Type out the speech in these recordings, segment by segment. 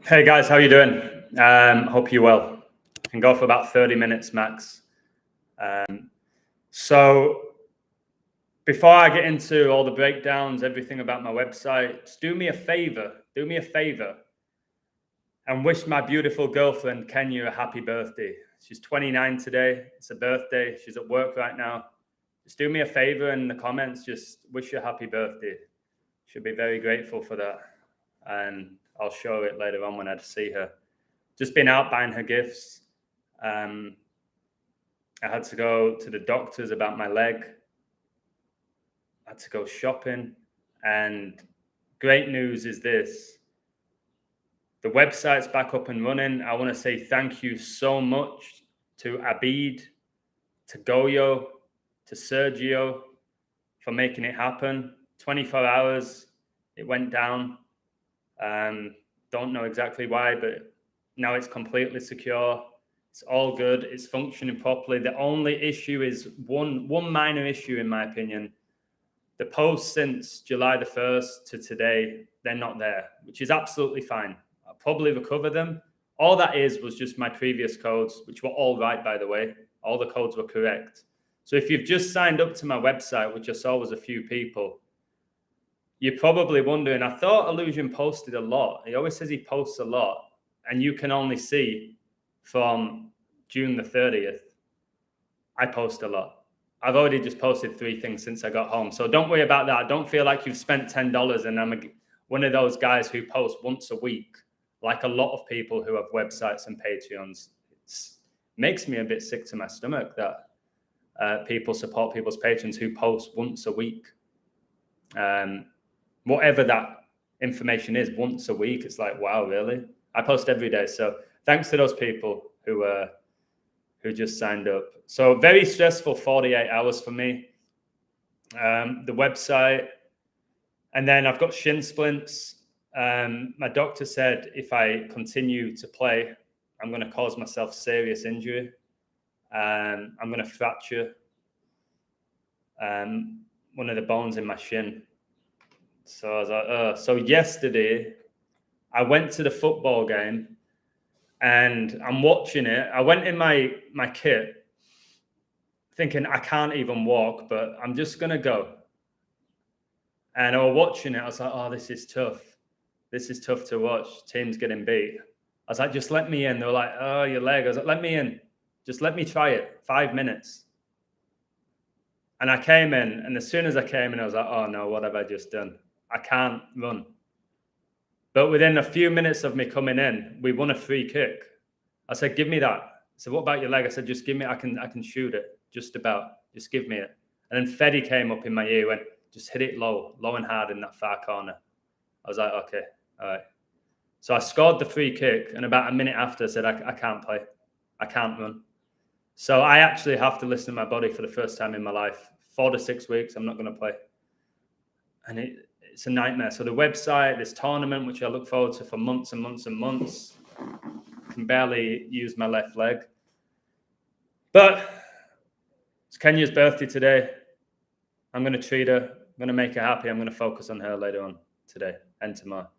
Hey guys, how you doing? Hope you're well. Can go for about 30 minutes max. So before I get into all the breakdowns, everything about my website, just do me a favor, and wish my beautiful girlfriend Kenya a happy birthday. She's 29 today. It's a birthday. She's at work right now. Just do me a favor in the comments. Just wish her a happy birthday. She'll be very grateful for that. And I'll show it later on when I see her. Just been out buying her gifts. I had to go to the doctors about my leg. I had to go shopping. And great news is this. The website's back up and running. I want to say thank you so much to Abid, to Goyo, to Sergio for making it happen. 24 hours, it went down. Don't know exactly why, but now it's completely secure. It's all good. It's functioning properly. The only issue is one minor issue, in my opinion. The posts since July the 1st to today, they're not there, which is absolutely fine. I'll probably recover them. All that was just my previous codes, which were all right, by the way. All the codes were correct. So if you've just signed up to my website, which I saw was a few people, you're probably wondering, I thought Illusion posted a lot. He always says he posts a lot, and you can only see from June the 30th. I post a lot. I've already just posted 3 things since I got home. So don't worry about that. Don't feel like you've spent $10 and I'm one of those guys who posts once a week, like a lot of people who have websites and Patreons. It makes me a bit sick to my stomach that people support people's patrons who post once a week. Whatever that information is, once a week, it's like, wow, really? I post every day. So thanks to those people who just signed up. So very stressful 48 hours for me. The website, and then I've got shin splints. My doctor said if I continue to play, I'm going to cause myself serious injury. I'm going to fracture one of the bones in my shin. So I was like, So yesterday, I went to the football game, and I'm watching it. I went in my kit thinking I can't even walk, but I'm just going to go. And I was watching it. I was like, oh, this is tough. This is tough to watch. Team's getting beat. I was like, just let me in. They were like, oh, your leg. I was like, let me in. Just let me try it. 5 minutes. And I came in. And as soon as I came in, I was like, oh, no, what have I just done? I can't run. But within a few minutes of me coming in, we won a free kick. I said, give me that. I said, what about your leg? I said, just give me, I can shoot it. Just about. Just give me it. And then Feddy came up in my ear, went, just hit it low and hard in that far corner. I was like, okay, all right. So I scored the free kick, and about a minute after I said, I can't play. I can't run. So I actually have to listen to my body for the first time in my life. 4 to 6 weeks, I'm not going to play. And it's a nightmare. So the website, this tournament, which I look forward to for months and months and months, can barely use my left leg. But it's Kenya's birthday today. I'm going to treat her. I'm going to make her happy. I'm going to focus on her later on today and tomorrow.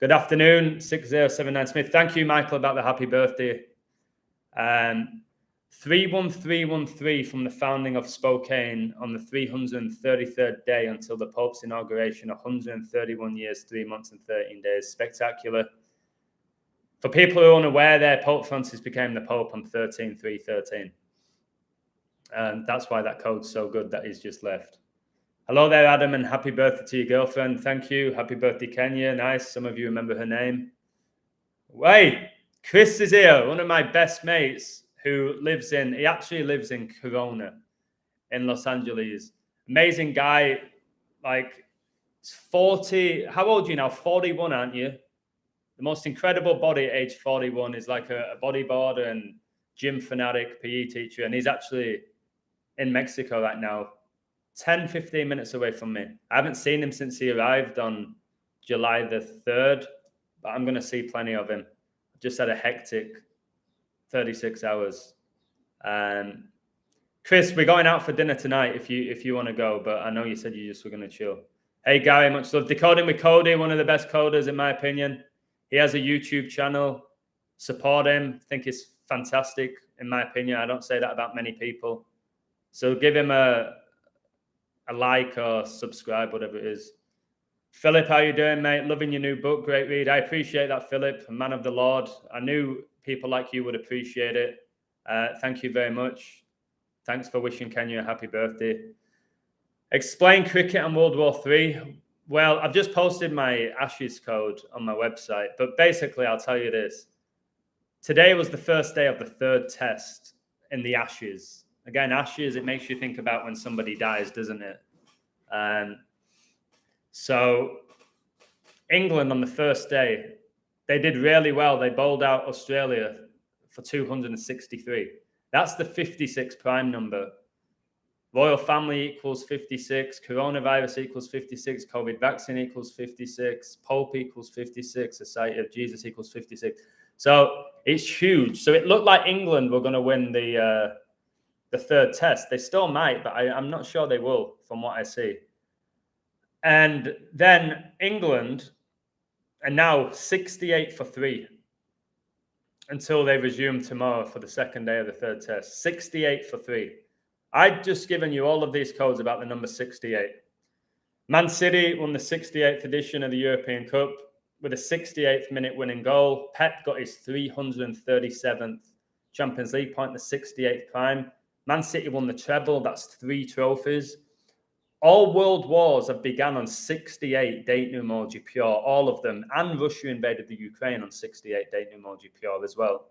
Good afternoon, 6079 Smith. Thank you, Michael, about the happy birthday. 31313 from the founding of Spokane on the 333rd day until the Pope's inauguration, 131 years, 3 months and 13 days. Spectacular. For people who are unaware there, Pope Francis became the Pope on 13/3/13. And that's why that code's so good that he's just left. Hello there, Adam, and happy birthday to your girlfriend. Thank you. Happy birthday, Kenya. Nice. Some of you remember her name. Hey, Chris is here, one of my best mates who he actually lives in Corona in Los Angeles. Amazing guy, like 40. How old are you now? 41, aren't you? The most incredible body at age 41 is like a bodyboarder and gym fanatic, PE teacher. And he's actually in Mexico right now, 10, 15 minutes away from me. I haven't seen him since he arrived on July the 3rd, but I'm going to see plenty of him. I've just had a hectic 36 hours. Chris, we're going out for dinner tonight if you want to go, but I know you said you just were going to chill. Hey, Gary, much love. Decoding with Cody, one of the best coders in my opinion. He has a YouTube channel. Support him. I think it's fantastic, in my opinion. I don't say that about many people. So give him a like or subscribe, whatever it is. Philip, how you doing, mate? Loving your new book. Great read. I appreciate that, Philip, a man of the Lord. I knew people like you would appreciate it. Thank you very much. Thanks for wishing Kenya a happy birthday. Explain cricket and World War III. Well, I've just posted my Ashes code on my website, but basically I'll tell you this. Today was the first day of the third test in the Ashes. Again, Ashes, it makes you think about when somebody dies, doesn't it? So England on the first day, they did really well. They bowled out Australia for 263. That's the 56 prime number. Royal family equals 56. Coronavirus equals 56. COVID vaccine equals 56. Pope equals 56. Society of Jesus equals 56. So it's huge. So it looked like England were going to win the third test. They still might, but I'm not sure they will from what I see. And then England are now 68 for 3 until they resume tomorrow for the second day of the third test. 68 for 3. I've just given you all of these codes about the number 68. Man City won the 68th edition of the European Cup with a 68th minute winning goal. Pep got his 337th Champions League point, the 68th prime. Man City won the treble. That's 3 trophies. All world wars have begun on 68 date numerology pure, all of them. And Russia invaded the Ukraine on 68 date numerology pure as well.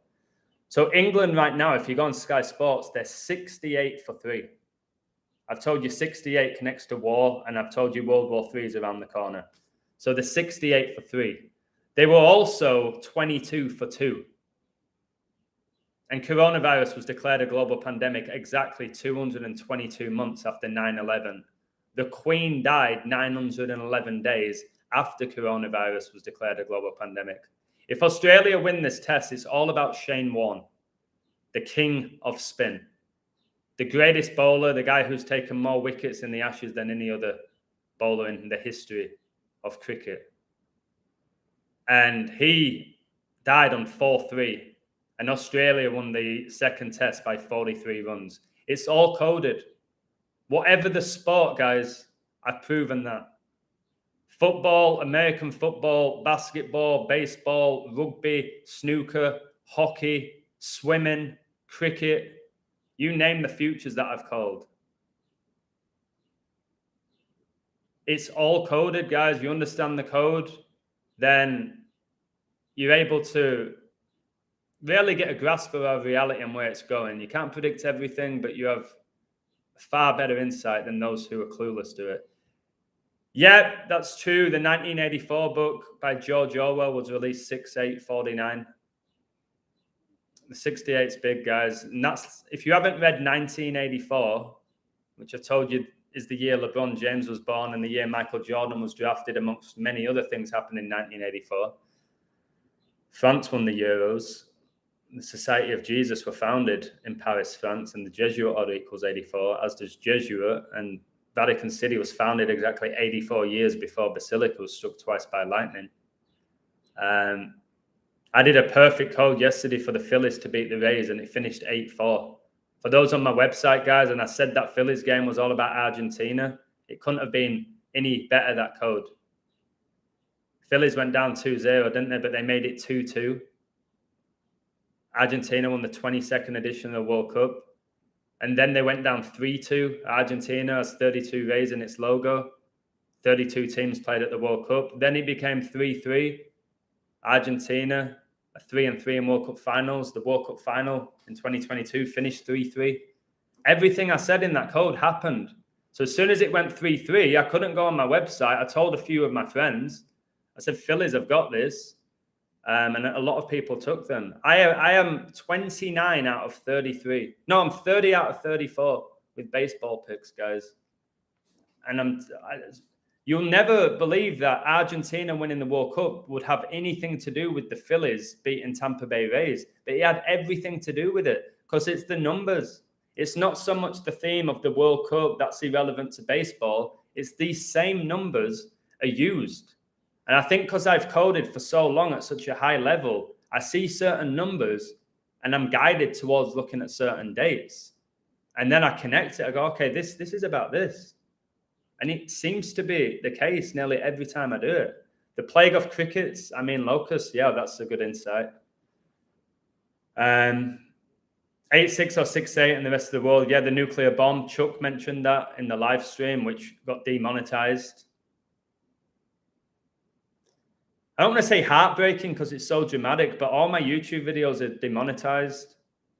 So England right now, if you go on Sky Sports, they're 68 for 3. I've told you 68 connects to war, and I've told you World War III is around the corner. So they're 68 for 3. They were also 22 for 2. And coronavirus was declared a global pandemic exactly 222 months after 9/11. The Queen died 911 days after coronavirus was declared a global pandemic. If Australia win this test, it's all about Shane Warne, the king of spin. The greatest bowler, the guy who's taken more wickets in the Ashes than any other bowler in the history of cricket. And he died on 4-3. And Australia won the second test by 43 runs. It's all coded. Whatever the sport, guys, I've proven that. Football, American football, basketball, baseball, rugby, snooker, hockey, swimming, cricket, you name the futures that I've called. It's all coded, guys. If you understand the code, then you're able to really get a grasp of our reality and where it's going. You can't predict everything, but you have far better insight than those who are clueless to it. Yeah, that's true. The 1984 book by George Orwell was released 6/8/49. The 68's big, guys. And that's, if you haven't read 1984, which I told you is the year LeBron James was born and the year Michael Jordan was drafted, amongst many other things happened in 1984. France won the Euros. The Society of Jesus were founded in Paris, France, and the Jesuit order equals 84, as does Jesuit. And Vatican City was founded exactly 84 years before Basilica was struck twice by lightning. I did a perfect code yesterday for the Phillies to beat the Rays, and it finished 8-4. For those on my website, guys, and I said that Phillies game was all about Argentina, it couldn't have been any better, that code. Phillies went down 2-0, didn't they? But they made it 2-2. Argentina won the 22nd edition of the World Cup. And then they went down 3-2. Argentina has 32 Rays in its logo. 32 teams played at the World Cup. Then it became 3-3. Argentina are 3-3 in World Cup finals. The World Cup final in 2022 finished 3-3. Everything I said in that code happened. So as soon as it went 3-3, I couldn't go on my website. I told a few of my friends. I said, Phillies have got this. And a lot of people took them. I am 29 out of 33. No, I'm 30 out of 34 with baseball picks, guys. And you'll never believe that Argentina winning the World Cup would have anything to do with the Phillies beating Tampa Bay Rays. But it had everything to do with it because it's the numbers. It's not so much the theme of the World Cup that's irrelevant to baseball. It's these same numbers are used. And I think because I've coded for so long at such a high level, I see certain numbers and I'm guided towards looking at certain dates. And then I connect it. I go, okay, this is about this. And it seems to be the case nearly every time I do it. The plague of crickets, I mean, locusts, yeah, that's a good insight. 8-6 or 6-8 in the rest of the world. Yeah, the nuclear bomb. Chuck mentioned that in the live stream, which got demonetized. I don't want to say heartbreaking because it's so dramatic, but all my YouTube videos are demonetized.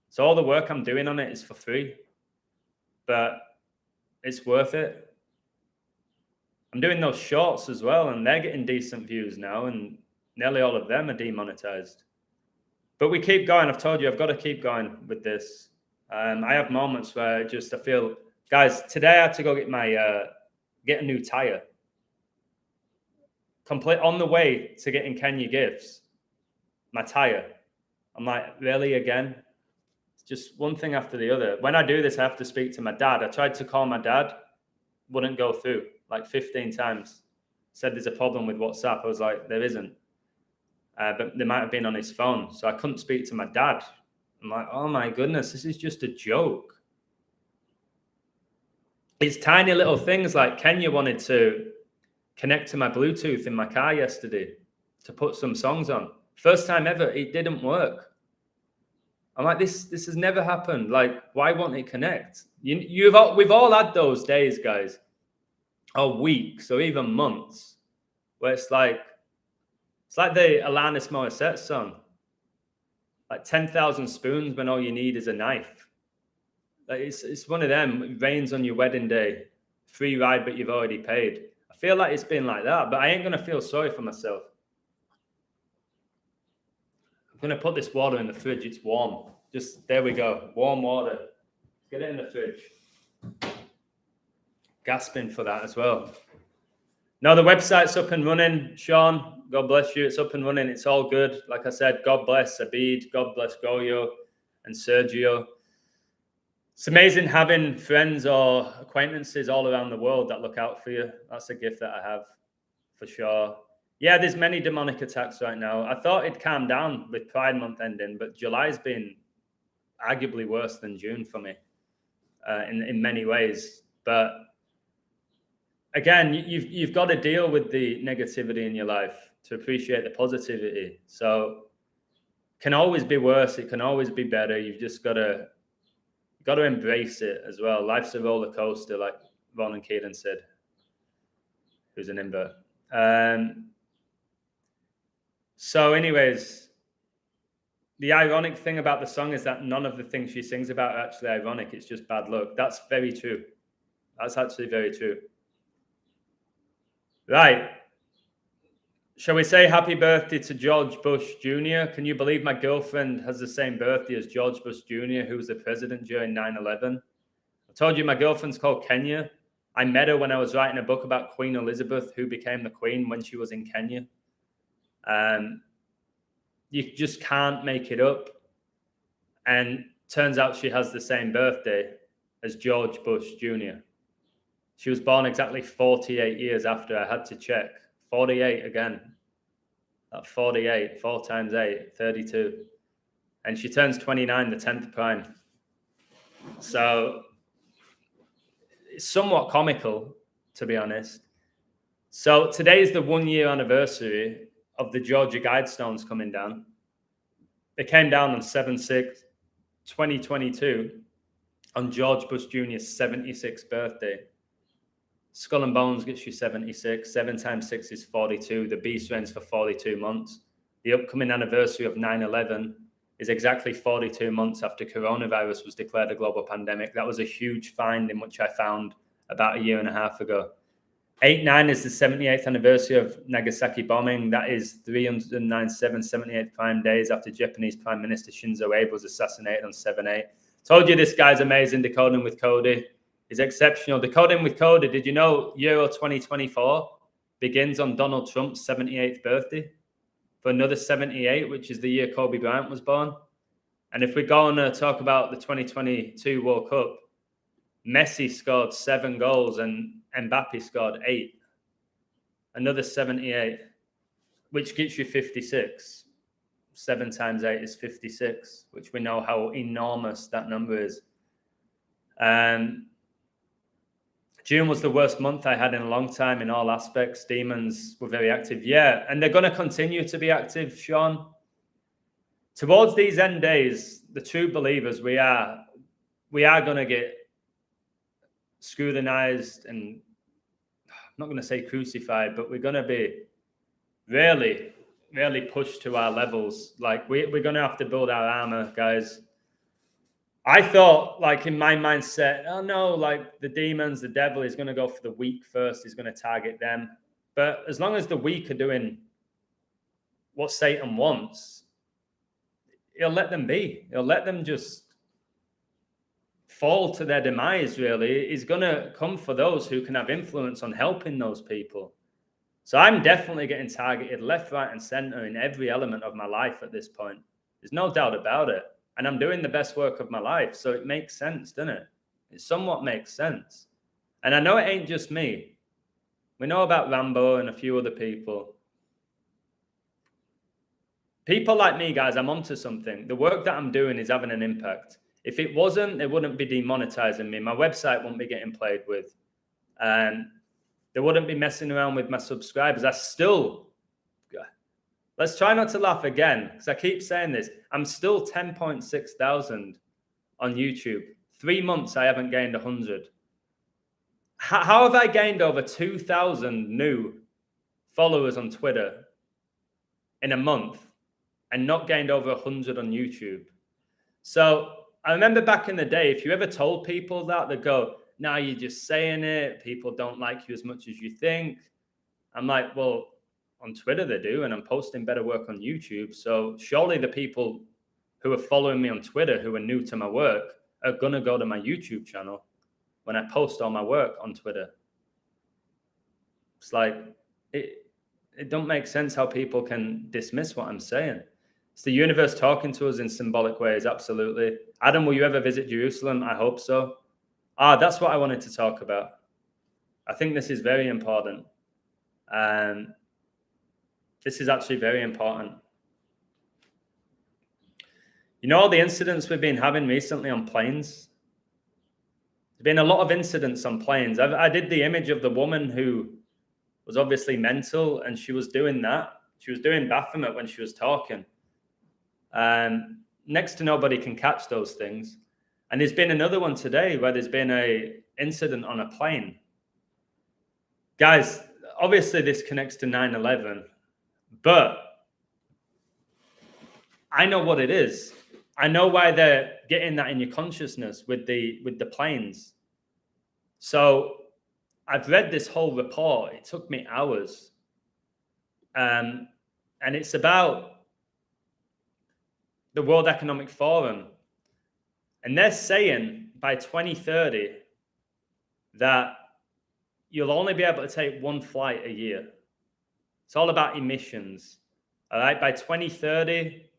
So all the work I'm doing on it is for free. But it's worth it. I'm doing those shorts as well, and they're getting decent views now, and nearly all of them are demonetized. But we keep going. I've told you, I've got to keep going with this. I have moments where I feel, guys, today I had to go get get a new tire. Complete on the way to getting Kenya gifts, my tire. I'm like, really again? It's just one thing after the other. When I do this, I have to speak to my dad. I tried to call my dad, wouldn't go through like 15 times. Said there's a problem with WhatsApp. I was like, there isn't. But they might have been on his phone. So I couldn't speak to my dad. I'm like, oh my goodness, this is just a joke. It's tiny little things like Kenya wanted to connect to my Bluetooth in my car yesterday to put some songs on. First time ever, it didn't work. I'm like, this has never happened. Like, why won't it connect? We've all had those days, guys, or weeks, or even months, where it's like the Alanis Morissette song, like 10,000 spoons when all you need is a knife. Like it's one of them. It rains on your wedding day, free ride, but you've already paid. I feel like it's been like that, but I ain't gonna feel sorry for myself. I'm gonna put this water in the fridge. It's warm. Just there we go. Warm water. Get it in the fridge. Gasping for that as well. No, the website's up and running, Sean. God bless you. It's up and running. It's all good. Like I said, God bless Abid. God bless Goyo and Sergio. It's amazing having friends or acquaintances all around the world that look out for you. That's a gift that I have for sure. Yeah, there's many demonic attacks right now. I thought it'd calm down with Pride Month ending, but July's been arguably worse than June for me in many ways. But again, you've got to deal with the negativity in your life to appreciate the positivity. So it can always be worse. It can always be better. You've just got to embrace it as well. Life's a roller coaster, like Ronan Keating said, who's an invert. So anyways, the ironic thing about the song is that none of the things she sings about are actually ironic. It's just bad luck. That's very true. That's actually very true. Right. Shall we say happy birthday to George Bush Jr.? Can you believe my girlfriend has the same birthday as George Bush Jr., who was the president during 9/11? I told you my girlfriend's called Kenya. I met her when I was writing a book about Queen Elizabeth, who became the queen when she was in Kenya. You just can't make it up. And turns out she has the same birthday as George Bush Jr. She was born exactly 48 years after. I had to check. 48 again. That 48, 4 times 8, 32. And she turns 29, the 10th prime. So it's somewhat comical, to be honest. So today is the 1-year anniversary of the Georgia Guidestones coming down. They came down on 7/6/2022 on George Bush Jr.'s 76th birthday. Skull and Bones gets you 76. 7 times 6 is 42. The beast reigns for 42 months. The upcoming anniversary of 9/11 is exactly 42 months after coronavirus was declared a global pandemic. That was a huge find in which I found about 1.5 years ago. 8/9 is the 78th anniversary of Nagasaki bombing. That is 397 78th prime days after Japanese Prime Minister Shinzo Abe was assassinated on 7/8. Told you this guy's amazing. Decoding with Cody is exceptional. Decoding with Cody, did you know Euro 2024 begins on Donald Trump's 78th birthday for another 78, which is the year Kobe Bryant was born? And if we go on to talk about the 2022 World Cup, Messi scored 7 goals and Mbappe scored 8. Another 78. which gets you 56. 7 times 8 is 56, which we know how enormous that number is. June was the worst month I had in a long time in all aspects. Demons were very active. Yeah, and they're going to continue to be active, Sean. Towards these end days, the true believers, we are going to get scrutinized and, I'm not going to say crucified, but we're going to be really, really pushed to our levels. Like, we're going to have to build our armor, guys. I thought, like, in my mindset, oh no, like the demons, the devil is going to go for the weak first. He's going to target them. But as long as the weak are doing what Satan wants, he'll let them be. He'll let them just fall to their demise, really. He's going to come for those who can have influence on helping those people. So I'm definitely getting targeted left, right, and center in every element of my life at this point. There's no doubt about it. And I'm doing the best work of my life. So it makes sense, doesn't it? It somewhat makes sense. And I know it ain't just me. We know about Rambo and a few other people. People like me, guys, I'm onto something. The work that I'm doing is having an impact. If it wasn't, they wouldn't be demonetizing me. My website wouldn't be getting played with. And they wouldn't be messing around with my subscribers. Let's try not to laugh again, because I keep saying this. I'm still 10.6 thousand on YouTube. 3 months, I haven't gained 100. How have I gained over 2,000 new followers on Twitter in a month and not gained over 100 on YouTube? So I remember back in the day, if you ever told people that, they'd go, "No, you're just saying it. People don't like you as much as you think." I'm like, well, on Twitter they do, and I'm posting better work on YouTube. So surely the people who are following me on Twitter who are new to my work are going to go to my YouTube channel when I post all my work on Twitter. It's like, it don't make sense how people can dismiss what I'm saying. It's the universe talking to us in symbolic ways, absolutely. Adam, will you ever visit Jerusalem? I hope so. That's what I wanted to talk about. I think this is very important. This is actually very important. You know all the incidents we've been having recently on planes? There's been a lot of incidents on planes. I did the image of the woman who was obviously mental, and she was doing that. She was doing Baphomet when she was talking. Next to nobody can catch those things. And there's been another one today where there's been an incident on a plane. Guys, obviously this connects to 9/11, but I know what it is. I know why they're getting that in your consciousness with the planes. So I've read this whole report. It took me hours. And it's about the World Economic Forum. And they're saying by 2030 that you'll only be able to take one flight a year. It's all about emissions. All right, by 2030,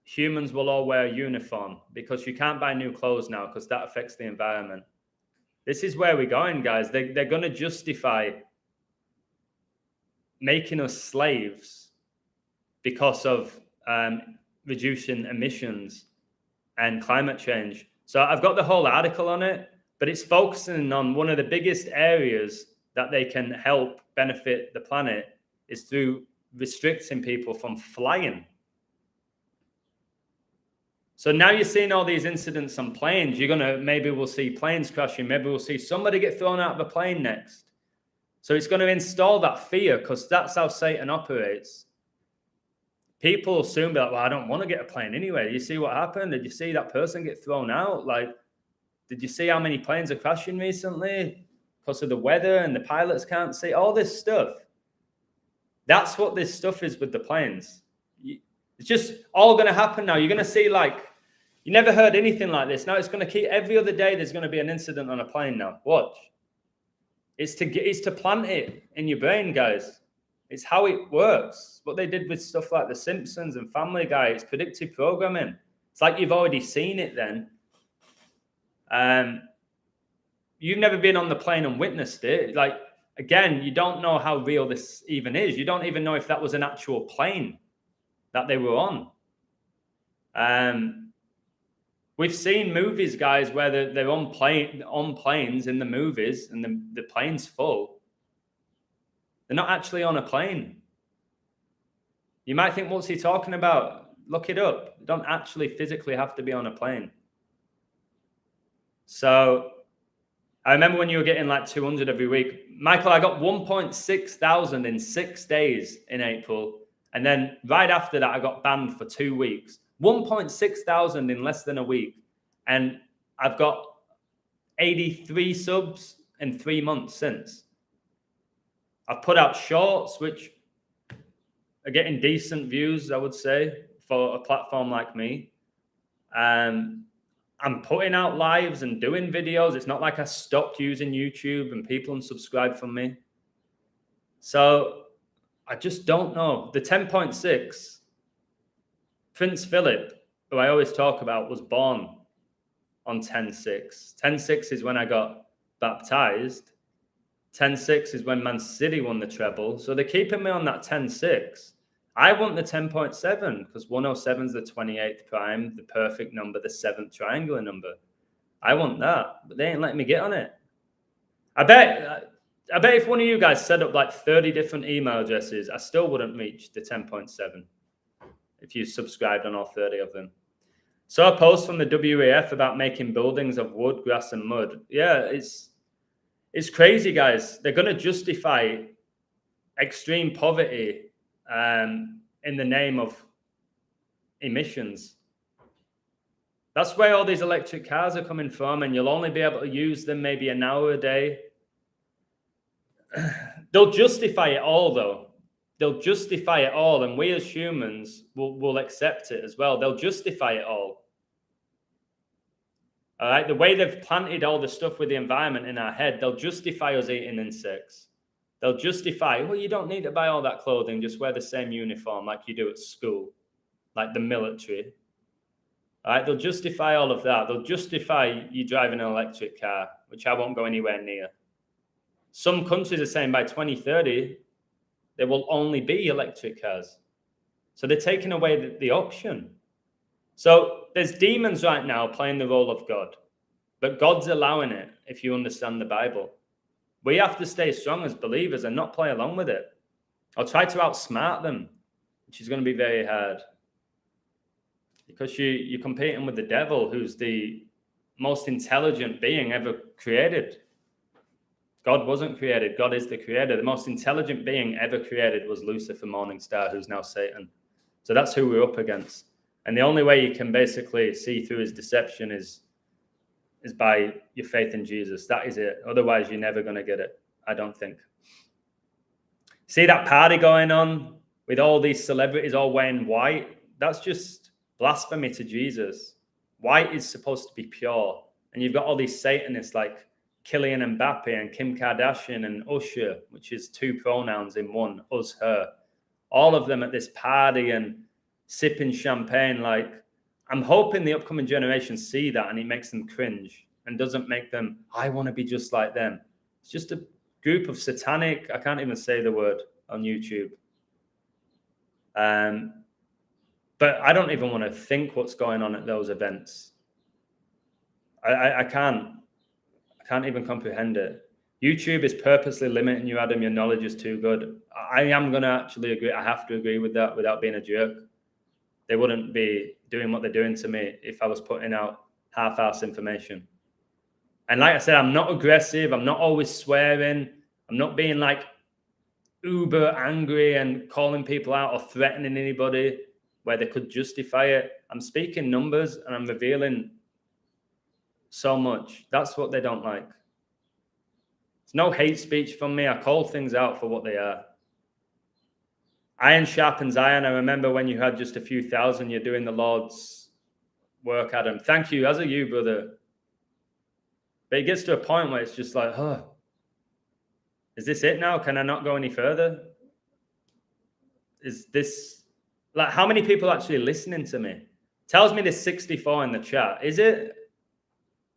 humans will all wear a uniform because you can't buy new clothes now because that affects the environment. This is where we're going, guys. They're going to justify making us slaves because of reducing emissions and climate change. So I've got the whole article on it, but it's focusing on one of the biggest areas that they can help benefit the planet is through restricting people from flying. So now you're seeing all these incidents on planes. Maybe we'll see planes crashing. Maybe we'll see somebody get thrown out of a plane next. So it's going to install that fear because that's how Satan operates. People will soon be like, well, I don't want to get a plane anyway. Did you see what happened? Did you see that person get thrown out? Like, did you see how many planes are crashing recently because of the weather and the pilots can't see? All this stuff. That's what this stuff is with the planes. It's just all going to happen now. You're going to see, like, you never heard anything like this. Now it's going to keep, every other day there's going to be an incident on a plane now. Watch. It's to plant it in your brain, guys. It's how it works. What they did with stuff like The Simpsons and Family Guy, it's predictive programming. It's like you've already seen it then. You've never been on the plane and witnessed it. Like, again, you don't know how real this even is. You don't even know if that was an actual plane that they were on. We've seen movies, guys, where they're on planes in the movies, and the plane's full. They're not actually on a plane. You might think, what's he talking about? Look it up. You don't actually physically have to be on a plane. So I remember when you were getting like 200 every week. Michael, I got 1.6 thousand in 6 days in April. And then right after that, I got banned for 2 weeks. 1.6 thousand in less than a week. And I've got 83 subs in 3 months since. I've put out shorts, which are getting decent views, I would say, for a platform like me. I'm putting out lives and doing videos. It's not like I stopped using YouTube and people unsubscribe from me. So I just don't know. The 10.6, Prince Philip, who I always talk about, was born on 10.6. 10.6 is when I got baptized. 10.6 is when Man City won the treble. So they're keeping me on that 10.6. I want the 10.7 because 107 is the 28th prime, the perfect number, the 7th triangular number. I want that, but they ain't letting me get on it. I bet if one of you guys set up like 30 different email addresses, I still wouldn't reach the 10.7 if you subscribed on all 30 of them. Saw a post from the WEF about making buildings of wood, grass, and mud. Yeah, it's crazy, guys. They're going to justify extreme poverty in the name of emissions. That's where all these electric cars are coming from, and you'll only be able to use them maybe an hour a day. They'll justify it all, though. They'll justify it all, and we as humans will accept it as well. They'll justify it all. All right, the way they've planted all the stuff with the environment in our head, they'll justify us eating insects. They'll justify, well, you don't need to buy all that clothing, just wear the same uniform like you do at school, like the military. All right, they'll justify all of that. They'll justify you driving an electric car, which I won't go anywhere near. Some countries are saying by 2030, there will only be electric cars. So they're taking away the option. So there's demons right now playing the role of God, but God's allowing it if you understand the Bible. We have to stay strong as believers and not play along with it. Or try to outsmart them, which is going to be very hard. Because you're competing with the devil, who's the most intelligent being ever created. God wasn't created. God is the creator. The most intelligent being ever created was Lucifer, morning star, who's now Satan. So that's who we're up against. And the only way you can basically see through his deception is by your faith in Jesus. That is it. Otherwise, you're never going to get it, I don't think. See that party going on with all these celebrities all wearing white? That's just blasphemy to Jesus. White is supposed to be pure. And you've got all these Satanists like Kylian Mbappe and Kim Kardashian and Usher, which is 2 pronouns in one, us, her. All of them at this party and sipping champagne. Like, I'm hoping the upcoming generations see that and it makes them cringe and doesn't make them, I want to be just like them. It's just a group of satanic, I can't even say the word on YouTube. But I don't even want to think what's going on at those events. I can't even comprehend it. YouTube is purposely limiting you, Adam. Your knowledge is too good. I am going to actually agree. I have to agree with that without being a jerk. They wouldn't be doing what they're doing to me if I was putting out half-ass information. And like I said, I'm not aggressive. I'm not always swearing. I'm not being like uber angry and calling people out or threatening anybody where they could justify it. I'm speaking numbers and I'm revealing so much. That's what they don't like. It's no hate speech from me. I call things out for what they are. Iron sharpens iron. I remember when you had just a few thousand, you're doing the Lord's work, Adam. Thank you, as are you, brother. But it gets to a point where it's just like, oh, is this it now? Can I not go any further? Is this, like, how many people are actually listening to me? Tells me there's 64 in the chat. Is it?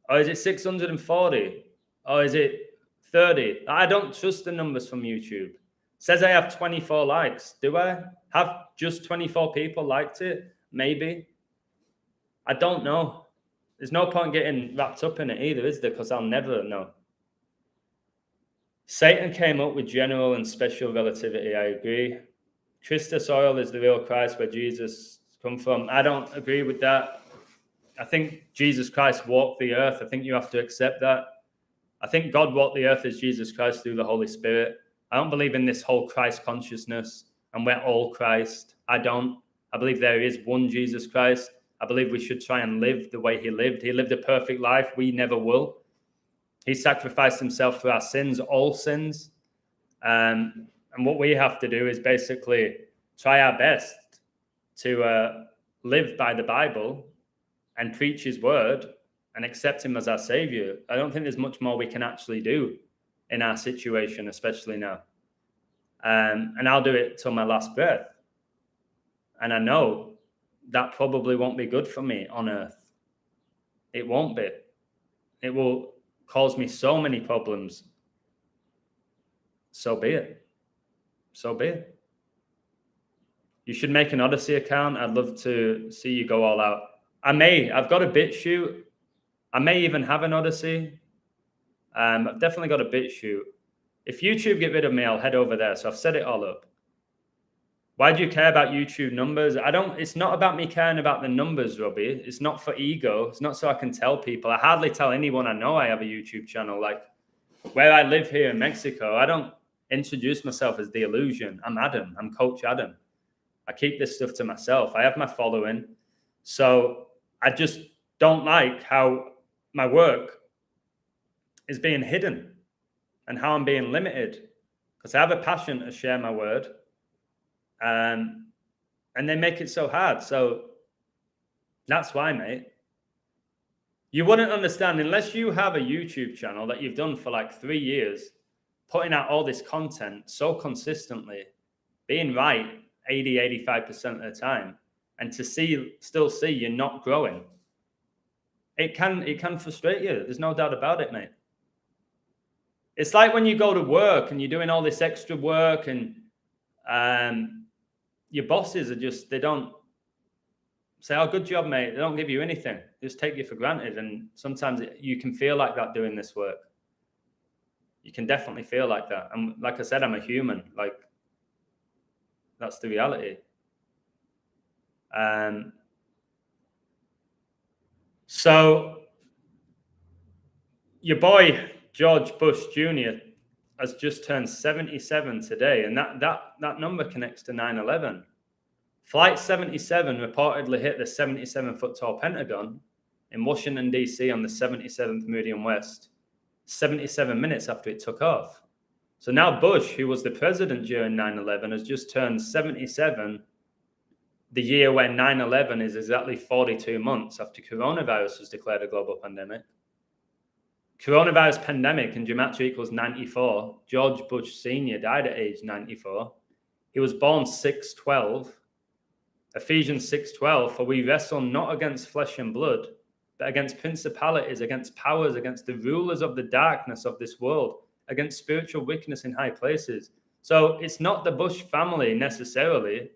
Or is it 640? Or is it 30. I don't trust the numbers from YouTube. It says I have 24 likes. Do I have just 24 people liked it? Maybe. I don't know. There's no point getting wrapped up in it either, is there? Because I'll never know. Satan came up with general and special relativity. I agree. Christus oil is the real Christ where Jesus come from. I don't agree with that. I think Jesus Christ walked the earth. I think you have to accept that. I think God walked the earth as Jesus Christ through the Holy Spirit. I don't believe in this whole Christ consciousness and we're all Christ. I don't. I believe there is one Jesus Christ. I believe we should try and live the way he lived. He lived a perfect life. We never will. He sacrificed himself for our sins, all sins. And what we have to do is basically try our best to live by the Bible and preach his word and accept him as our savior. I don't think there's much more we can actually do in our situation, especially now. And I'll do it till my last breath. And I know that probably won't be good for me on earth. It won't be. It will cause me so many problems. So be it. So be it. You should make an Odyssey account. I'd love to see you go all out. I've got a BitChute. I may even have an Odyssey. I've definitely got a BitChute. If YouTube get rid of me, I'll head over there. So I've set it all up. Why do you care about YouTube numbers? It's not about me caring about the numbers, Robbie. It's not for ego. It's not so I can tell people. I hardly tell anyone I know I have a YouTube channel. Like where I live here in Mexico, I don't introduce myself as The Illusion. I'm Adam. I'm Coach Adam. I keep this stuff to myself. I have my following. So I just don't like how my work is being hidden and how I'm being limited because I have a passion to share my word. And they make it so hard. So that's why, mate. You wouldn't understand unless you have a YouTube channel that you've done for like 3 years, putting out all this content so consistently, being right 80, 85% of the time, and to still see you're not growing. It can frustrate you. There's no doubt about it, mate. It's like when you go to work and you're doing all this extra work and your bosses they don't say, oh, good job, mate. They don't give you anything. They just take you for granted. And sometimes you can feel like that doing this work. You can definitely feel like that. And like I said, I'm a human. Like, that's the reality. So your boy, George Bush Jr., has just turned 77 today. And that number connects to 9/11. Flight 77 reportedly hit the 77-foot tall Pentagon in Washington, D.C. on the 77th Meridian West, 77 minutes after it took off. So now Bush, who was the president during 9/11, has just turned 77, the year when 9/11 is exactly 42 months after coronavirus was declared a global pandemic. Coronavirus pandemic in gematria equals 94. George Bush Sr. died at age 94. He was born 6/12. Ephesians 6:12, for we wrestle not against flesh and blood, but against principalities, against powers, against the rulers of the darkness of this world, against spiritual wickedness in high places. So it's not the Bush family necessarily.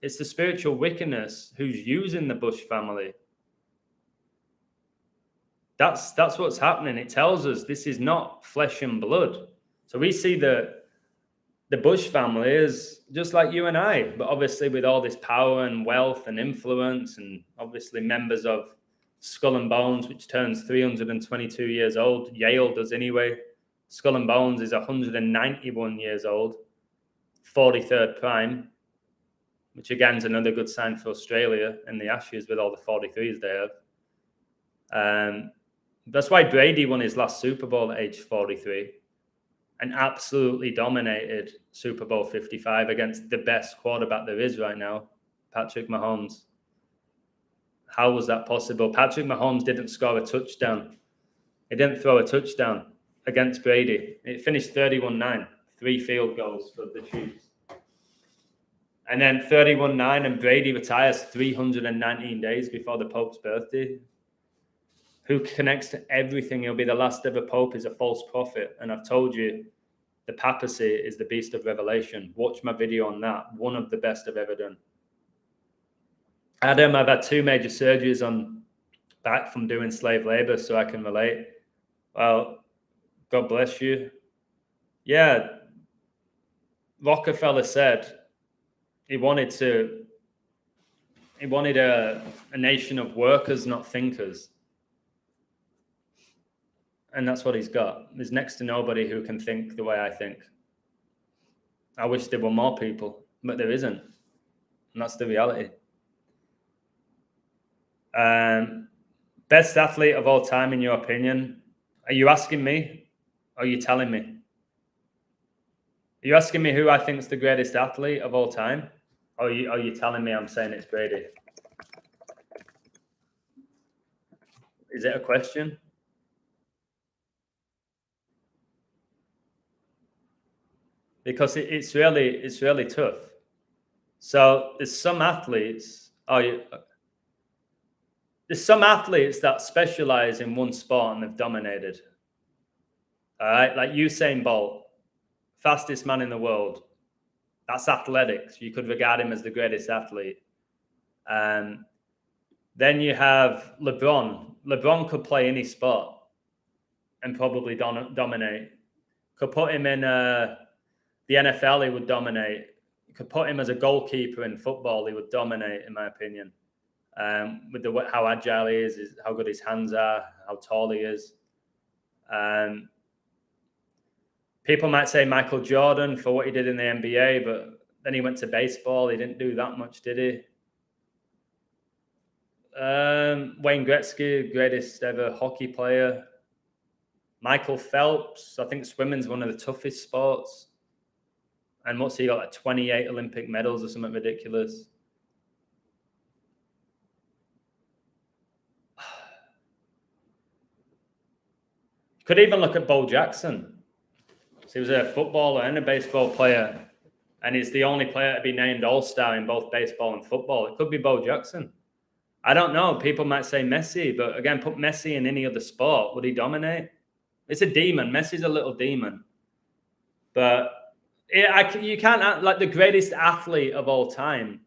It's the spiritual wickedness who's using the Bush family. That's what's happening. It tells us this is not flesh and blood. So we see the Bush family is just like you and I, but obviously with all this power and wealth and influence, and obviously members of Skull and Bones, which turns 322 years old. Yale does anyway. Skull and Bones is 191 years old, 43rd prime, which again is another good sign for Australia in the Ashes with all the 43s they have. That's why Brady won his last Super Bowl at age 43 and absolutely dominated Super Bowl 55 against the best quarterback there is right now, Patrick Mahomes. How was that possible? Patrick Mahomes didn't score a touchdown. He didn't throw a touchdown against Brady. It finished 31-9, 3 field goals for the Chiefs. And then 31-9, and Brady retires 319 days before the Pope's birthday. who connects to everything. He'll be the last ever pope. He's a false prophet. And I've told you, the papacy is the beast of Revelation. Watch my video on that. One of the best I've ever done. Adam, I've had 2 major surgeries on back from doing slave labor, so I can relate. Well, God bless you. Yeah, Rockefeller said he wanted a nation of workers, not thinkers. And that's what he's got. There's next to nobody who can think the way I think. I wish there were more people, but there isn't. And that's the reality. Best athlete of all time, in your opinion? Are you asking me? Or are you telling me? Are you asking me who I think is the greatest athlete of all time? Or are you telling me I'm saying it's Brady? Is it a question? Because it's really tough. So there's some athletes. There's some athletes that specialize in one sport and they've dominated. All right, like Usain Bolt, fastest man in the world. That's athletics. You could regard him as the greatest athlete. Then you have LeBron. LeBron could play any sport and probably dominate. Could put him in the NFL, he would dominate. You could put him as a goalkeeper in football, he would dominate, in my opinion. With how agile he is, how good his hands are, how tall he is. People might say Michael Jordan for what he did in the NBA, but then he went to baseball. He didn't do that much, did he? Wayne Gretzky, greatest ever hockey player. Michael Phelps, I think swimming's one of the toughest sports. And what's he got, like 28 Olympic medals or something ridiculous? You could even look at Bo Jackson. So he was a footballer and a baseball player, and he's the only player to be named All-Star in both baseball and football. It could be Bo Jackson. I don't know. People might say Messi, but again, put Messi in any other sport. Would he dominate? It's a demon. Messi's a little demon. But you can't, like the greatest athlete of all time.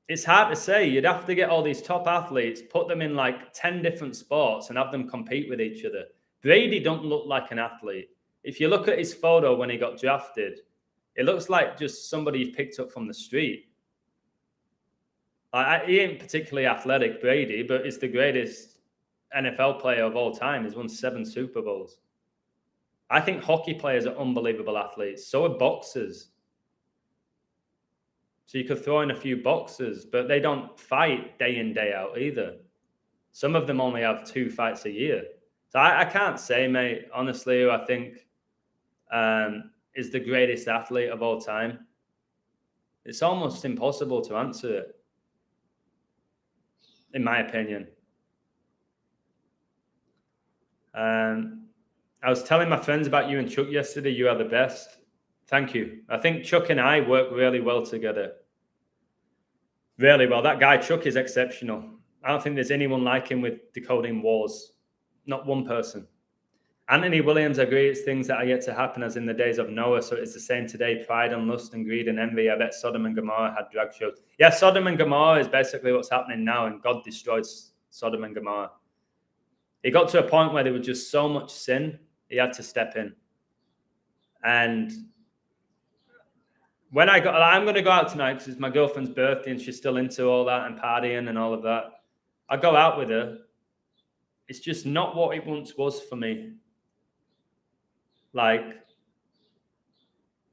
It's hard to say. You'd have to get all these top athletes, put them in like 10 different sports and have them compete with each other. Brady don't look like an athlete. If you look at his photo when he got drafted, it looks like just somebody picked up from the street. He ain't particularly athletic, Brady, but he's the greatest NFL player of all time. He's won 7 Super Bowls. I think hockey players are unbelievable athletes. So are boxers. So you could throw in a few boxers, but they don't fight day in, day out either. Some of them only have 2 fights a year. So I can't say, mate, honestly, who I think is the greatest athlete of all time. It's almost impossible to answer it, in my opinion. I was telling my friends about you and Chuck yesterday. You are the best. Thank you. I think Chuck and I work really well together. Really well. That guy, Chuck, is exceptional. I don't think there's anyone like him with decoding wars. Not one person. Anthony Williams agrees things that are yet to happen as in the days of Noah. So it's the same today. Pride and lust and greed and envy. I bet Sodom and Gomorrah had drag shows. Yeah, Sodom and Gomorrah is basically what's happening now. And God destroyed Sodom and Gomorrah. It got to a point where there was just so much sin, he had to step in. And when I'm going to go out tonight because it's my girlfriend's birthday and she's still into all that and partying and all of that. I go out with her. It's just not what it once was for me. Like,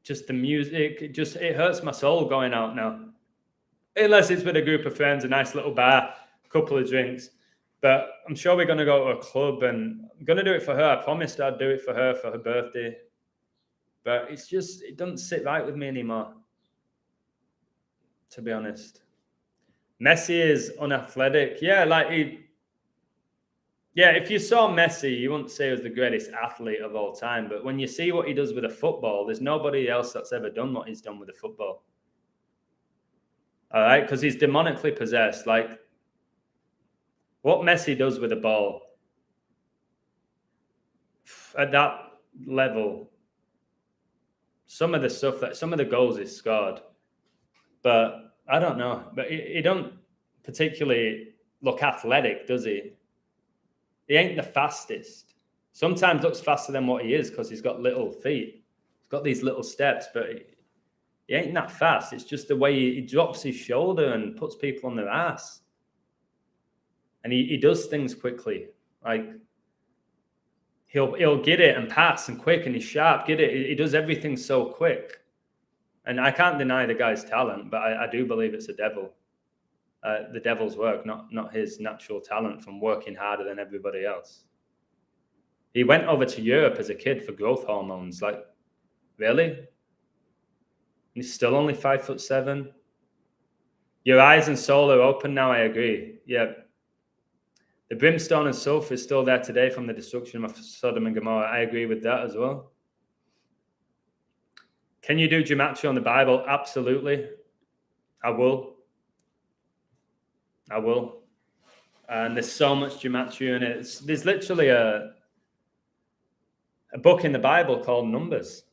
just the music, it hurts my soul going out now. Unless it's with a group of friends, a nice little bar, a couple of drinks. But I'm sure we're going to go to a club and I'm going to do it for her. I promised I'd do it for her birthday. But it's just, it doesn't sit right with me anymore, to be honest. Messi is unathletic. Yeah, if you saw Messi, you wouldn't say he was the greatest athlete of all time. But when you see what he does with a football, there's nobody else that's ever done what he's done with a football. All right? Because he's demonically possessed. Like, What Messi does with the ball at that level, some of the goals he scored, but I don't know. But he don't particularly look athletic, does he? He ain't the fastest. Sometimes looks faster than what he is because he's got little feet. He's got these little steps, but he ain't that fast. It's just the way he drops his shoulder and puts people on their ass. And he does things quickly. Like he'll get it and pass and quick, and he's sharp. Get it. He does everything so quick. And I can't deny the guy's talent, but I do believe it's the devil's work, not his natural talent from working harder than everybody else. He went over to Europe as a kid for growth hormones. Like, really? He's still only 5'7". Your eyes and soul are open now. I agree. Yeah. The brimstone and sulfur is still there today from the destruction of Sodom and Gomorrah. I agree with that as well. Can you do gematria on the Bible? Absolutely. I will. And there's so much gematria in it. There's literally a book in the Bible called Numbers.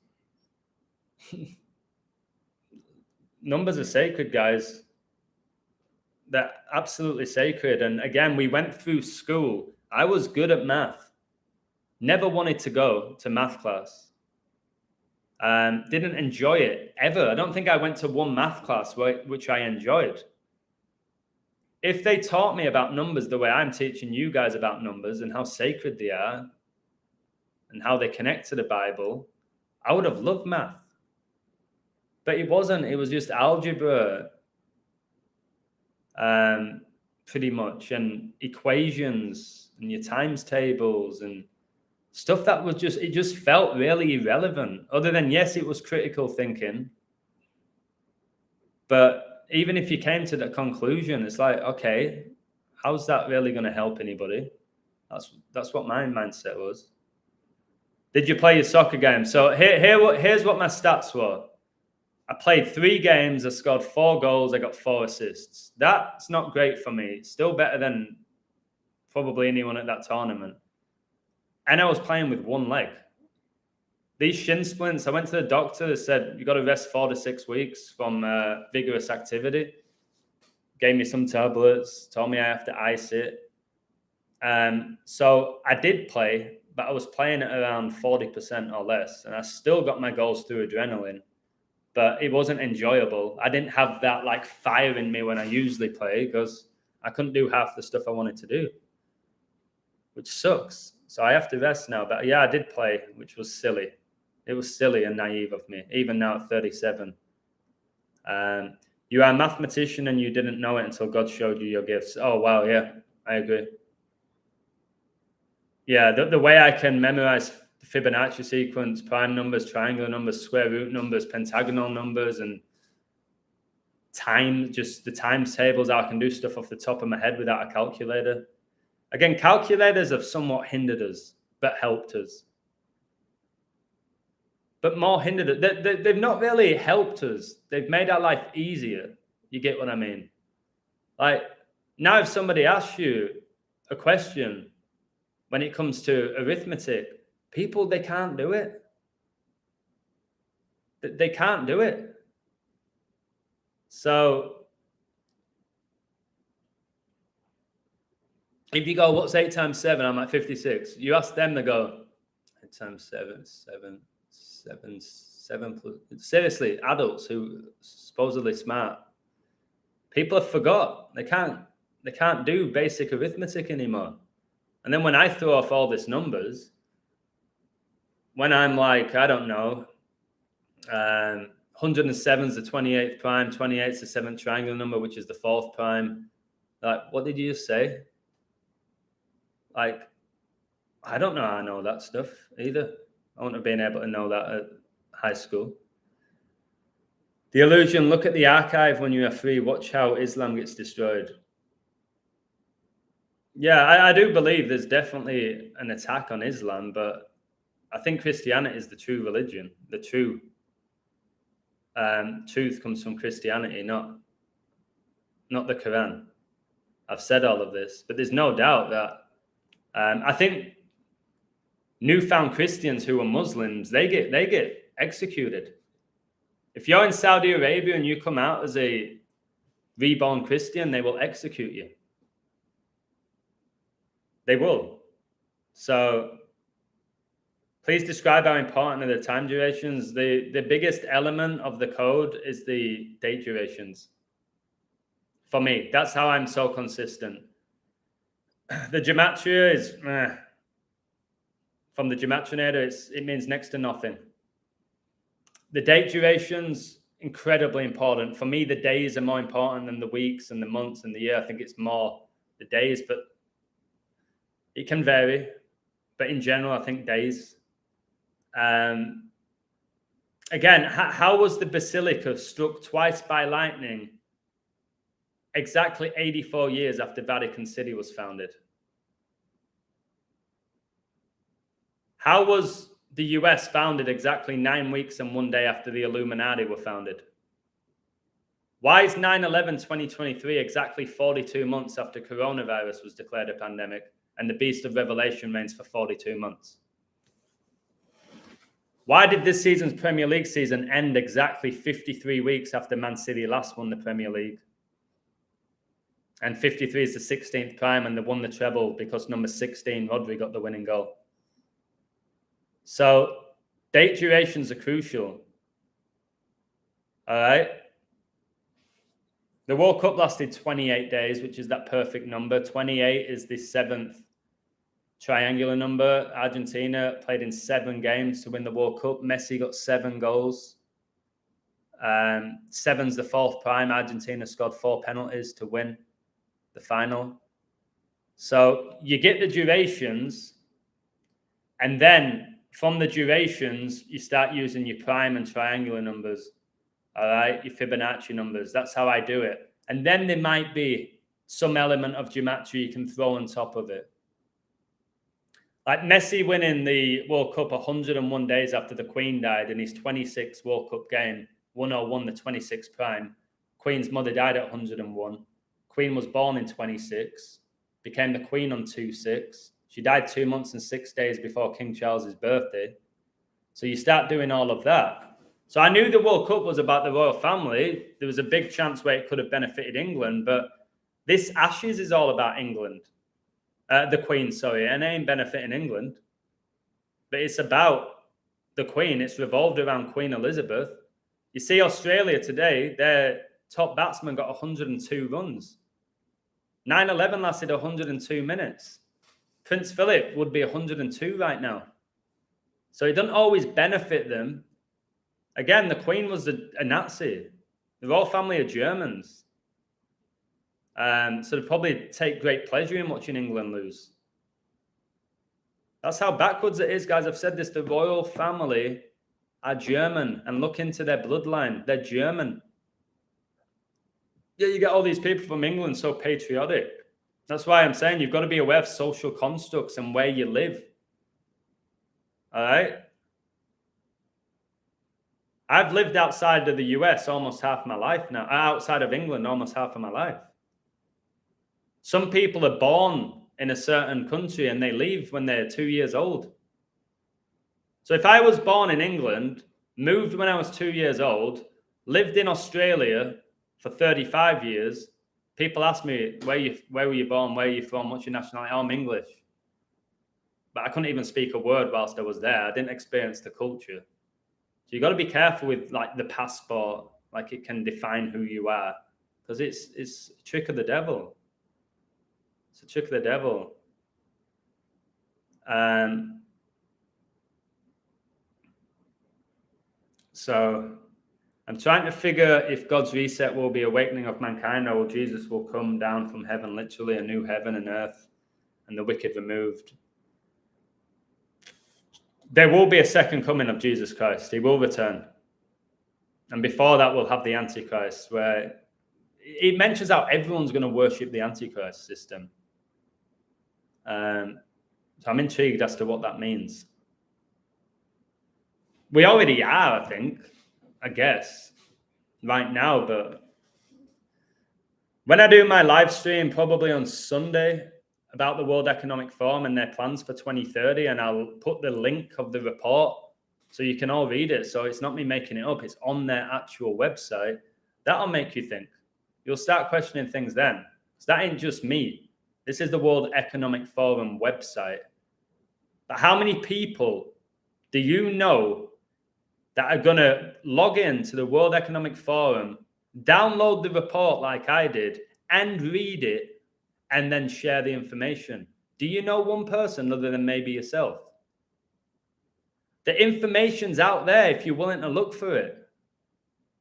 Numbers are sacred, guys. They're absolutely sacred. And again, we went through school. I was good at math. Never wanted to go to math class. Didn't enjoy it ever. I don't think I went to one math class which I enjoyed. If they taught me about numbers the way I'm teaching you guys about numbers and how sacred they are and how they connect to the Bible, I would have loved math. But it wasn't. It was just algebra, pretty much, and equations and your times tables and stuff that was it just felt really irrelevant. Other than, yes, it was critical thinking. But even if you came to that conclusion, it's like, okay, how's that really going to help anybody? That's what my mindset was. Did you play your soccer game? So here's what my stats were. I played 3 games. I scored 4 goals. I got 4 assists. That's not great for me. It's still better than probably anyone at that tournament. And I was playing with one leg. These shin splints, I went to the doctor. They said, you got to rest 4 to 6 weeks from vigorous activity. Gave me some tablets, told me I have to ice it. So I did play, but I was playing at around 40% or less. And I still got my goals through adrenaline. But it wasn't enjoyable. I didn't have that like fire in me when I usually play because I couldn't do half the stuff I wanted to do, which sucks. So I have to rest now. But yeah, I did play, which was silly. It was silly and naive of me, even now at 37. You are a mathematician and you didn't know it until God showed you your gifts. Oh, wow. Yeah, I agree. Yeah, the way I can memorize the Fibonacci sequence, prime numbers, triangular numbers, square root numbers, pentagonal numbers, and just the times tables. I can do stuff off the top of my head without a calculator. Again, calculators have somewhat hindered us, but helped us. But more hindered us. They've not really helped us. They've made our life easier. You get what I mean? Like, now if somebody asks you a question when it comes to arithmetic, people, they can't do it. They can't do it. So if you go, what's 8 times 7? I'm like 56. You ask them, they go, 8 times 7, 7 plus. Seriously, adults who are supposedly smart. People have forgot. They can't do basic arithmetic anymore. And then when I throw off all these numbers, when I'm like, I don't know, 107 is the 28th prime, 28 is the 7th triangular number, which is the 4th prime. Like, what did you just say? Like, I don't know how I know that stuff either. I wouldn't have been able to know that at high school. The illusion, look at the archive when you are free. Watch how Islam gets destroyed. Yeah, I do believe there's definitely an attack on Islam, but I think Christianity is the true religion. The true truth comes from Christianity, not the Quran. I've said all of this, but there's no doubt that I think newfound Christians who are Muslims, they get executed. If you're in Saudi Arabia and you come out as a reborn Christian, they will execute you. They will. So please describe how important are the time durations. The biggest element of the code is the date durations. For me, that's how I'm so consistent. The gematria is, from the gematrinator, it means next to nothing. The date durations, incredibly important. For me, the days are more important than the weeks and the months and the year. I think it's more the days, but it can vary. But in general, I think days. Again, how was the basilica struck twice by lightning exactly 84 years after Vatican City was founded? How was the US founded exactly 9 weeks and 1 day after the Illuminati were founded? Why is 9/11/2023 exactly 42 months after coronavirus was declared a pandemic and the beast of Revelation reigns for 42 months? Why did this season's Premier League season end exactly 53 weeks after Man City last won the Premier League? And 53 is the 16th prime, and they won the treble because number 16, Rodri, got the winning goal. So date durations are crucial. All right. The World Cup lasted 28 days, which is that perfect number. 28 is the 7th triangular number. Argentina played in 7 games to win the World Cup. Messi got 7 goals. 7's the 4th prime. Argentina scored 4 penalties to win the final. So you get the durations, and then from the durations, you start using your prime and triangular numbers. All right, your Fibonacci numbers. That's how I do it. And then there might be some element of gematria you can throw on top of it. Like Messi winning the World Cup 101 days after the Queen died in his 26th World Cup game, 101, the 26th prime. Queen's mother died at 101. Queen was born in 26, became the Queen on 26. She died 2 months and 6 days before King Charles's birthday. So you start doing all of that. So I knew the World Cup was about the royal family. There was a big chance where it could have benefited England, but this Ashes is all about England. The Queen, sorry, and it ain't benefiting England. But it's about the Queen. It's revolved around Queen Elizabeth. You see Australia today, their top batsman got 102 runs. 9/11 lasted 102 minutes. Prince Philip would be 102 right now. So it doesn't always benefit them. Again, the Queen was a Nazi. The royal family are Germans. So they probably take great pleasure in watching England lose. That's how backwards it is, guys. I've said this. The royal family are German, and look into their bloodline. They're German. Yeah, you get all these people from England so patriotic. That's why I'm saying you've got to be aware of social constructs and where you live. All right? I've lived outside of the US almost half my life now. Outside of England almost half of my life. Some people are born in a certain country and they leave when they're 2 years old. So if I was born in England, moved when I was 2 years old, lived in Australia for 35 years, people ask me, where were you born? Where are you from? What's your nationality? Oh, I'm English. But I couldn't even speak a word whilst I was there. I didn't experience the culture. So you got to be careful with like the passport, like it can define who you are, because it's a trick of the devil. It's a trick of the devil. So I'm trying to figure if God's reset will be awakening of mankind, or Jesus will come down from heaven, literally a new heaven and earth, and the wicked removed. There will be a second coming of Jesus Christ. He will return. And before that, we'll have the Antichrist, where it mentions how everyone's going to worship the Antichrist system. So I'm intrigued as to what that means. We already are, I think, I guess, right now, but When I do my live stream, probably on Sunday, about the World Economic Forum and their plans for 2030, and I'll put the link of the report so you can all read it. So it's not me making it up, it's on their actual website. That'll make you think. You'll start questioning things then. So that ain't just me. This is the World Economic Forum website. But how many people do you know that are going to log into the World Economic Forum, download the report like I did, and read it, and then share the information? Do you know one person other than maybe yourself? The information's out there if you're willing to look for it.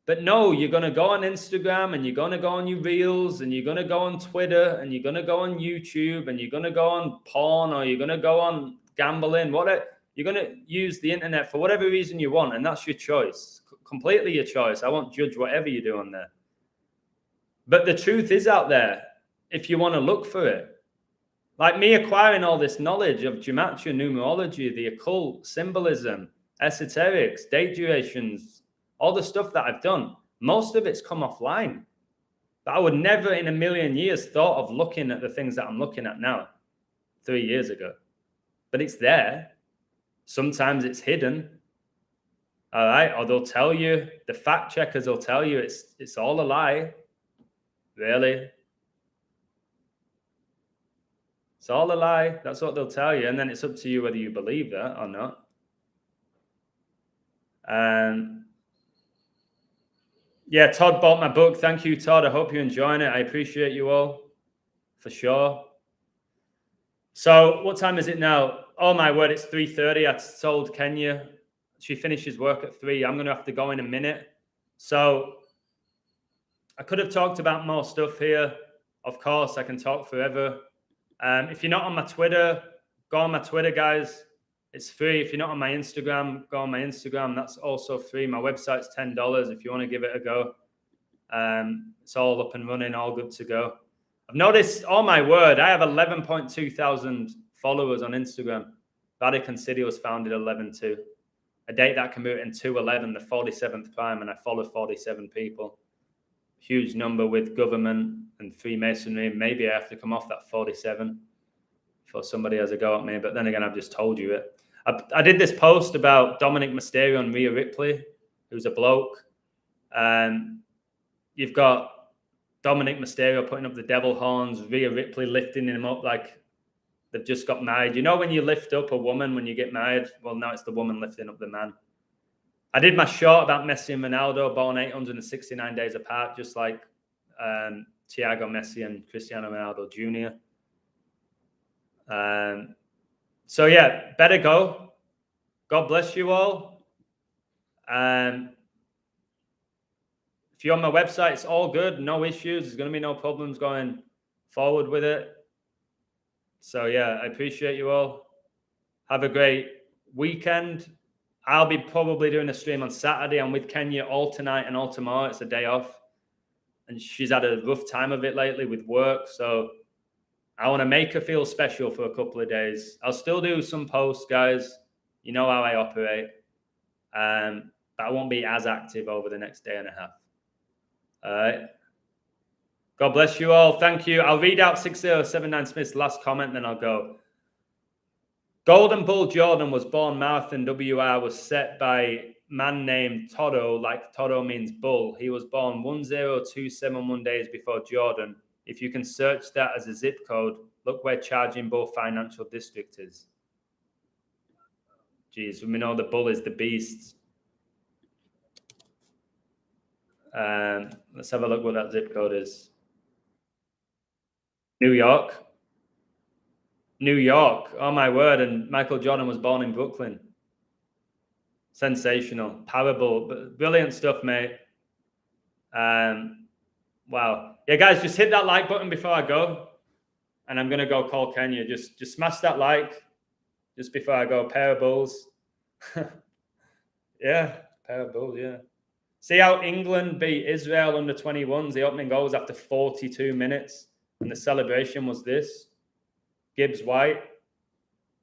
But no, you're going to go on Instagram, and you're going to go on your reels, and you're going to go on Twitter, and you're going to go on YouTube, and you're going to go on porn, or you're going to go on gambling, whatever. You're going to use the internet for whatever reason you want, and that's your choice. Completely your choice. I won't judge whatever you do on there. But the truth is out there if you want to look for it. Like me acquiring all this knowledge of gematria, numerology, the occult, symbolism, esoterics, date durations, all the stuff that I've done, most of it's come offline. But I would never in a million years thought of looking at the things that I'm looking at now 3 years ago. But it's there. Sometimes it's hidden. All right. Or they'll tell you, the fact checkers will tell you it's all a lie. Really? It's all a lie. That's what they'll tell you. And then it's up to you whether you believe that or not. Yeah, Todd bought my book. Thank you, Todd. I hope you're enjoying it. I appreciate you all, for sure. So what time is it now? Oh, my word, it's 3:30. I told Kenya she finishes work at 3. I'm going to have to go in a minute. So I could have talked about more stuff here. Of course, I can talk forever. If you're not on my Twitter, go on my Twitter, guys. It's free. If you're not on my Instagram, go on my Instagram. That's also free. My website's $10 if you want to give it a go. It's all up and running, all good to go. I've noticed, oh my word, I have 11.2 thousand followers on Instagram. Vatican City was founded 11/2. A date that can move in 2/11, the 47th prime, and I follow 47 people. Huge number with government and Freemasonry. Maybe I have to come off that 47 before somebody has a go at me. But then again, I've just told you it. I did this post about Dominic Mysterio and Rhea Ripley, who's a bloke. You've got Dominic Mysterio putting up the devil horns, Rhea Ripley lifting him up like they've just got married. You know when you lift up a woman when you get married? Well, now it's the woman lifting up the man. I did my short about Messi and Ronaldo, born 869 days apart, just like Thiago Messi and Cristiano Ronaldo Jr. So yeah, better go. God bless you all. If you're on my website, it's all good. No issues. There's going to be no problems going forward with it. So yeah, I appreciate you all. Have a great weekend. I'll be probably doing a stream on Saturday. I'm with Kenya all tonight and all tomorrow. It's a day off. And she's had a rough time of it lately with work. So I want to make her feel special for a couple of days. I'll still do some posts, guys. You know how I operate. But I won't be as active over the next day and a half. All right. God bless you all. Thank you. I'll read out 6079 Smith's last comment, then I'll go. Golden Bull Jordan was born Marathon WR was set by man named Todo, like Todo means bull. He was born 10271 days before Jordan. If you can search that as a zip code, look where Charging Bull Financial District is. Jeez, we know the bull is the beast. Let's have a look what that zip code is. New York. New York. Oh, my word. And Michael Jordan was born in Brooklyn. Sensational. Parable. Brilliant stuff, mate. Wow. Yeah, guys, just hit that like button before I go. And I'm going to go call Kenya. Just smash that like just before I go. Pair of bulls. Yeah, pair of bulls, yeah. See how England beat Israel under 21s. The opening goal was after 42 minutes. And the celebration was this. Gibbs White.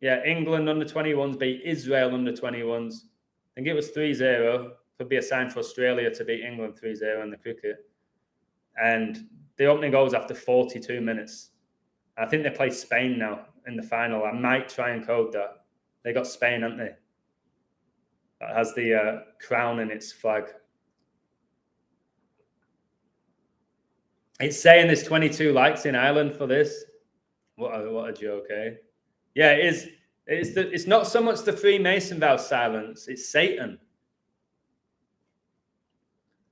Yeah, England under 21s beat Israel under 21s. I think it was 3-0. Could be a sign for Australia to beat England 3-0 in the cricket. And The opening goal was after 42 minutes. I think they play Spain now in the final. I might try and code that. They got Spain, haven't they? That has the crown in its flag. It's saying there's 22 likes in Ireland for this. What a joke, eh? Yeah, it is. It's not so much the Freemason vow silence, it's Satan.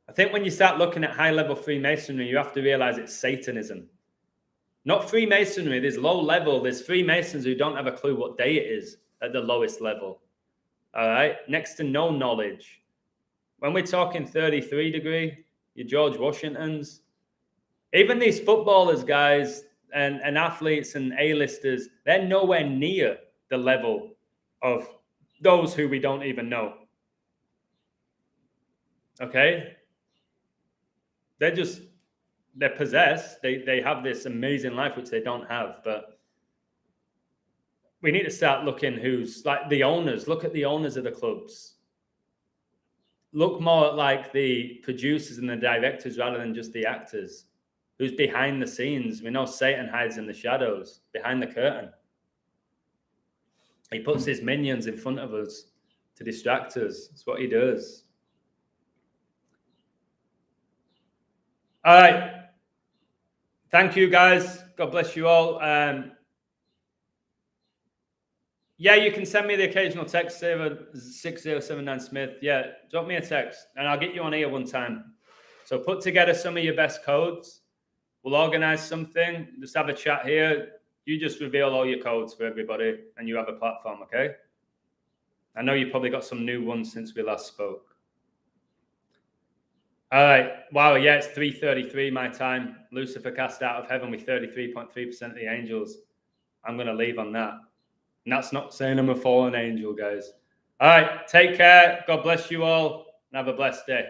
I think when you start looking at high-level Freemasonry, you have to realize it's Satanism. Not Freemasonry, there's low level. There's Freemasons who don't have a clue what day it is at the lowest level. All right? Next to no knowledge. When we're talking 33 degree, your George Washingtons, even these footballers, guys, and athletes and A-listers, they're nowhere near the level of those who we don't even know. Okay? They're possessed. They have this amazing life, which they don't have. But we need to start looking who's like the owners. Look at the owners of the clubs. Look more at like the producers and the directors rather than just the actors. Who's behind the scenes? We know Satan hides in the shadows, behind the curtain. He puts his minions in front of us to distract us. That's what he does. All right. Thank you, guys. God bless you all. Yeah, you can send me the occasional text, 6079 Smith. Yeah, drop me a text, and I'll get you on here one time. So put together some of your best codes. We'll organize something. Just have a chat here. You just reveal all your codes for everybody, and you have a platform, okay? I know you probably got some new ones since we last spoke. All right. Wow. Yeah, it's 3:33 my time. Lucifer cast out of heaven with 33.3% of the angels. I'm going to leave on that. And that's not saying I'm a fallen angel, guys. All right. Take care. God bless you all. And have a blessed day.